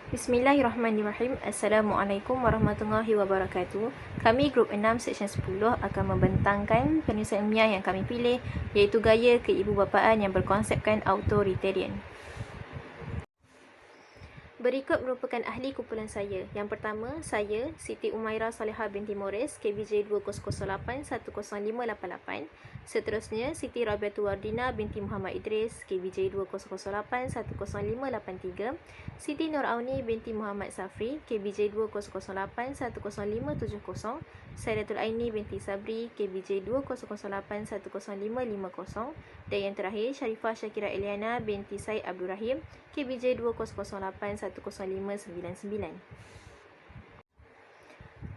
Bismillahirrahmanirrahim. Assalamualaikum warahmatullahi wabarakatuh. Kami Grup 6 Seksyen 10 akan membentangkan penulisan ilmiah yang kami pilih, iaitu gaya keibubapaan yang berkonsepkan authoritarian. Berikut merupakan ahli kumpulan saya. Yang pertama, saya, Siti Umairah Salihah binti Morris, KBJ 2008-10588. Seterusnya, Siti Rabiatul Wardina binti Muhammad Idris, KBJ 2008-10583. Siti Nur Auni binti Muhammad Safri, KBJ 2008-10570. Saidatul Aini binti Sabri, KBJ 2008-10550. Dan yang terakhir, Sharifah Syakira Eliana binti Said Abdul Rahim, KBJ 2008-10599.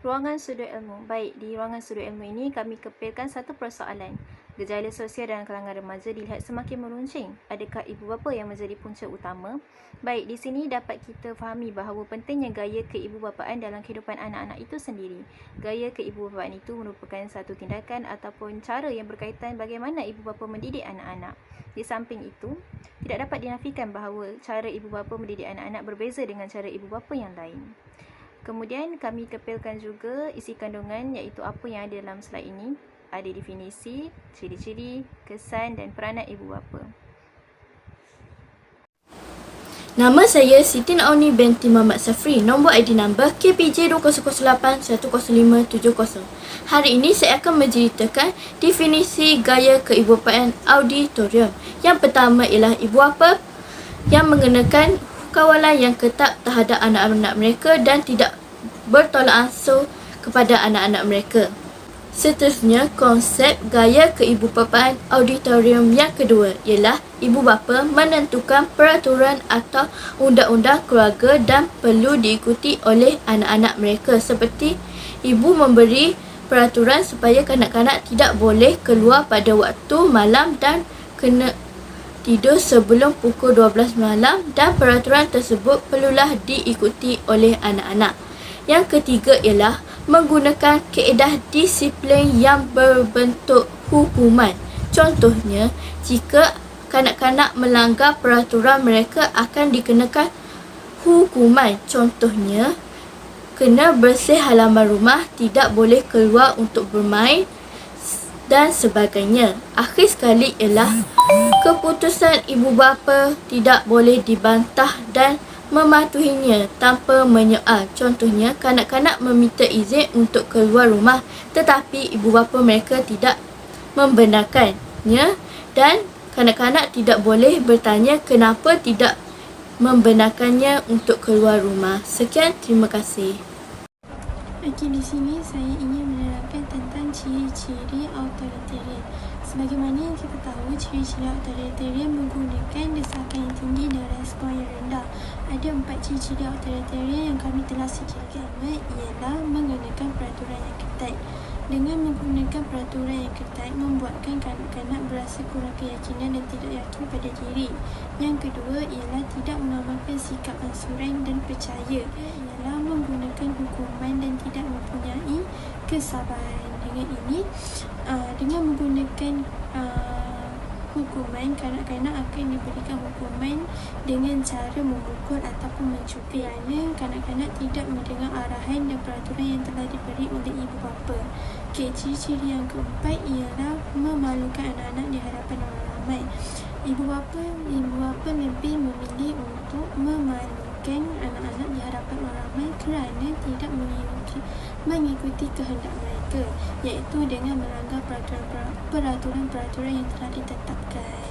Ruangan sudut ilmu. Baik, di ruangan sudut ilmu ini kami kepilkan satu persoalan. Gejala sosial dalam kalangan remaja dilihat semakin meruncing. Adakah ibu bapa yang menjadi punca utama? Baik, di sini dapat kita fahami bahawa pentingnya gaya keibubapaan dalam kehidupan anak-anak itu sendiri. Gaya keibubapaan itu merupakan satu tindakan ataupun cara yang berkaitan bagaimana ibu bapa mendidik anak-anak. Di samping itu, tidak dapat dinafikan bahawa cara ibu bapa mendidik anak-anak berbeza dengan cara ibu bapa yang lain. Kemudian kami kepilkan juga isi kandungan, iaitu apa yang ada dalam slide ini. Ada definisi, ciri-ciri, kesan dan peranan ibu bapa. Nama saya Siti Auni binti Muhammad Safri. Nombor ID number KPJ 2008-10570. Hari ini saya akan menceritakan definisi gaya keibubapaan auditorium. Yang pertama ialah ibu bapa yang mengenakan kawalan yang ketat terhadap anak-anak mereka dan tidak bertolak ansur kepada anak-anak mereka. Seterusnya, konsep gaya keibubapaan auditorium yang kedua ialah ibu bapa menentukan peraturan atau undang-undang keluarga dan perlu diikuti oleh anak-anak mereka, seperti ibu memberi peraturan supaya kanak-kanak tidak boleh keluar pada waktu malam dan kena tidur sebelum pukul 12 malam, dan peraturan tersebut perlulah diikuti oleh anak-anak. Yang ketiga ialah menggunakan kaedah disiplin yang berbentuk hukuman. Contohnya, jika kanak-kanak melanggar peraturan, mereka akan dikenakan hukuman. Contohnya, kena bersih halaman rumah, tidak boleh keluar untuk bermain dan sebagainya. Akhir sekali ialah keputusan ibu bapa tidak boleh dibantah dan mematuhinya tanpa menyoal. Contohnya, kanak-kanak meminta izin untuk keluar rumah tetapi ibu bapa mereka tidak membenarkannya, dan kanak-kanak tidak boleh bertanya kenapa tidak membenarkannya untuk keluar rumah. Sekian, terima kasih. Okey, di sini saya ingin menerangkan tentang ciri-ciri authoritarian. Sebagaimana yang kita tahu, ciri-ciri authoritarian menggunakan desakan yang tinggi dan respon yang rendah. Ada 4 ciri-ciri authoritarian yang kami telah sediakan. Ialah menggunakan peraturan yang ketat. Dengan menggunakan peraturan yang ketat, membuatkan kanak-kanak berasa kurang keyakinan dan tidak yakin pada diri. Yang kedua ialah tidak mengamalkan sikap ansuran dan percaya. Ialah menggunakan hukuman dan tidak mempunyai kesabaran. Dengan menggunakan hukuman, kanak-kanak akan diberikan hukuman dengan cara memukul ataupun mencubit, kerana kanak-kanak tidak mendengar arahan dan peraturan yang telah diberi oleh ibu bapa. Ciri-ciri yang keempat ialah memalukan anak-anak di hadapan orang ramai. Ibu bapa lebih memilih untuk memalukan anak-anak di hadapan orang ramai kerana tidak mengikuti kehendak mereka, iaitu dengan melanggar peraturan-peraturan yang telah ditetapkan.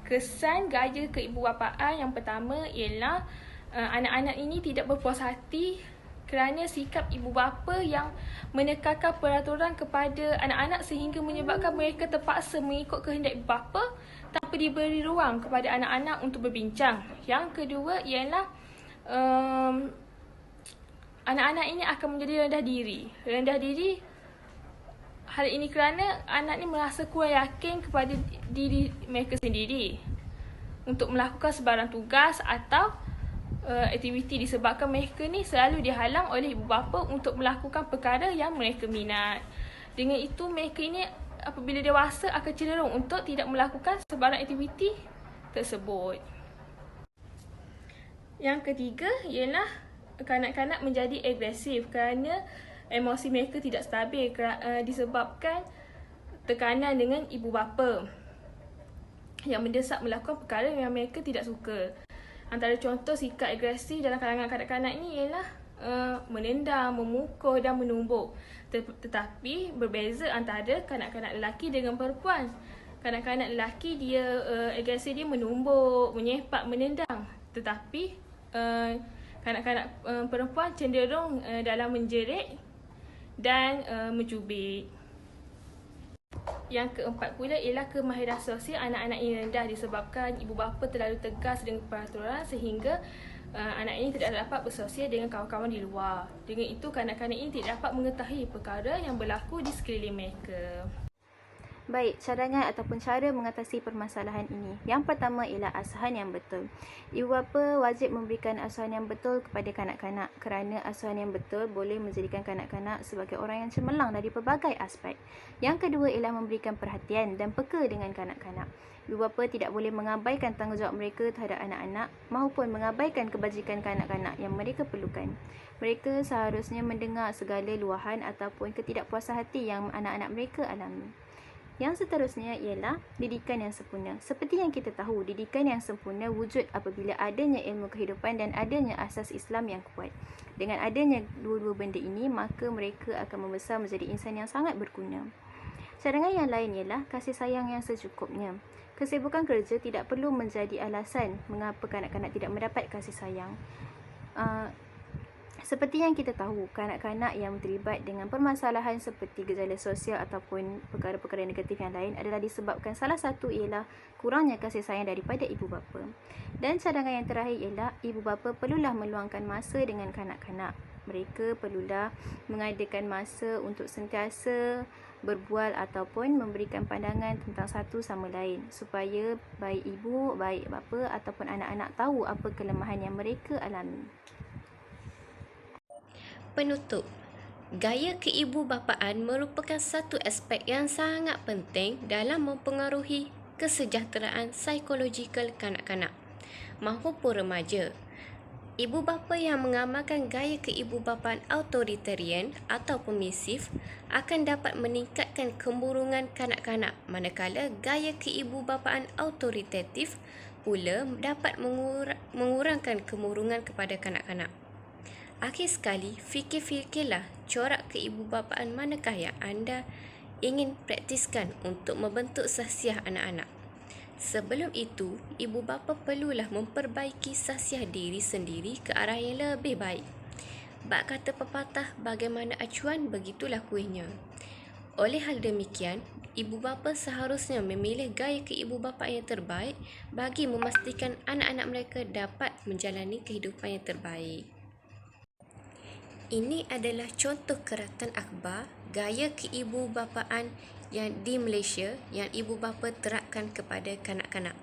Kesan gaya keibubapaan yang pertama ialah anak-anak ini tidak berpuas hati kerana sikap ibu bapa yang menekankan peraturan kepada anak-anak sehingga menyebabkan mereka terpaksa mengikut kehendak ibu bapa tanpa diberi ruang kepada anak-anak untuk berbincang. Yang kedua ialah anak-anak ini akan menjadi rendah diri. Hal ini kerana anak ini merasa kurang yakin kepada diri mereka sendiri untuk melakukan sebarang tugas atau aktiviti, disebabkan mereka ni selalu dihalang oleh ibu bapa untuk melakukan perkara yang mereka minat. Dengan itu, mereka ini apabila dewasa akan cenderung untuk tidak melakukan sebarang aktiviti tersebut. Yang ketiga ialah kanak-kanak menjadi agresif kerana emosi mereka tidak stabil disebabkan tekanan dengan ibu bapa yang mendesak melakukan perkara yang mereka tidak suka. Antara contoh sikap agresif dalam kalangan kanak-kanak ini ialah menendang, memukul dan menumbuk. Tetapi berbeza antara kanak-kanak lelaki dengan perempuan. Kanak-kanak lelaki dia agresif, dia menumbuk, menyepak, menendang. Tetapi kanak-kanak perempuan cenderung dalam menjerit dan mencubit. Yang keempat pula ialah kemahiran sosial anak-anak ini rendah disebabkan ibu bapa terlalu tegas dengan peraturan sehingga anak ini tidak dapat bersosial dengan kawan-kawan di luar. Dengan itu kanak-kanak ini tidak dapat mengetahui perkara yang berlaku di sekeliling mereka. Baik, cadangan ataupun cara mengatasi permasalahan ini. Yang pertama ialah asuhan yang betul. Ibu bapa wajib memberikan asuhan yang betul kepada kanak-kanak kerana asuhan yang betul boleh menjadikan kanak-kanak sebagai orang yang cemerlang dari pelbagai aspek. Yang kedua ialah memberikan perhatian dan peka dengan kanak-kanak. Ibu bapa tidak boleh mengabaikan tanggungjawab mereka terhadap anak-anak maupun mengabaikan kebajikan kanak-kanak yang mereka perlukan. Mereka seharusnya mendengar segala luahan ataupun ketidakpuasan hati yang anak-anak mereka alami. Yang seterusnya ialah didikan yang sempurna. Seperti yang kita tahu, didikan yang sempurna wujud apabila adanya ilmu kehidupan dan adanya asas Islam yang kuat. Dengan adanya dua-dua benda ini, maka mereka akan membesar menjadi insan yang sangat berguna. Cadangan yang lain ialah kasih sayang yang secukupnya. Kesibukan kerja tidak perlu menjadi alasan mengapa kanak-kanak tidak mendapat kasih sayang. Seperti yang kita tahu, kanak-kanak yang terlibat dengan permasalahan seperti gejala sosial ataupun perkara-perkara negatif yang lain adalah disebabkan salah satu ialah kurangnya kasih sayang daripada ibu bapa. Dan cadangan yang terakhir ialah ibu bapa perlulah meluangkan masa dengan kanak-kanak. Mereka perlulah mengadakan masa untuk sentiasa berbual ataupun memberikan pandangan tentang satu sama lain supaya baik ibu, baik bapa ataupun anak-anak tahu apa kelemahan yang mereka alami. Penutup, gaya keibubapaan merupakan satu aspek yang sangat penting dalam mempengaruhi kesejahteraan psikologikal kanak-kanak maupun remaja. Ibu bapa yang mengamalkan gaya keibubapaan autoritarian atau permisif akan dapat meningkatkan kemurungan kanak-kanak, manakala gaya keibubapaan autoritatif pula dapat mengurangkan kemurungan kepada kanak-kanak. Akhir sekali, fikir-fikirlah corak keibubapaan manakah yang anda ingin praktiskan untuk membentuk sahsiah anak-anak. Sebelum itu, ibu bapa perlulah memperbaiki sahsiah diri sendiri ke arah yang lebih baik. Bak kata pepatah, bagaimana acuan begitulah kuihnya. Oleh hal demikian, ibu bapa seharusnya memilih gaya keibubapaan yang terbaik bagi memastikan anak-anak mereka dapat menjalani kehidupan yang terbaik. Ini adalah contoh keratan akhbar gaya keibubapaan yang di Malaysia yang ibu bapa terapkan kepada kanak-kanak.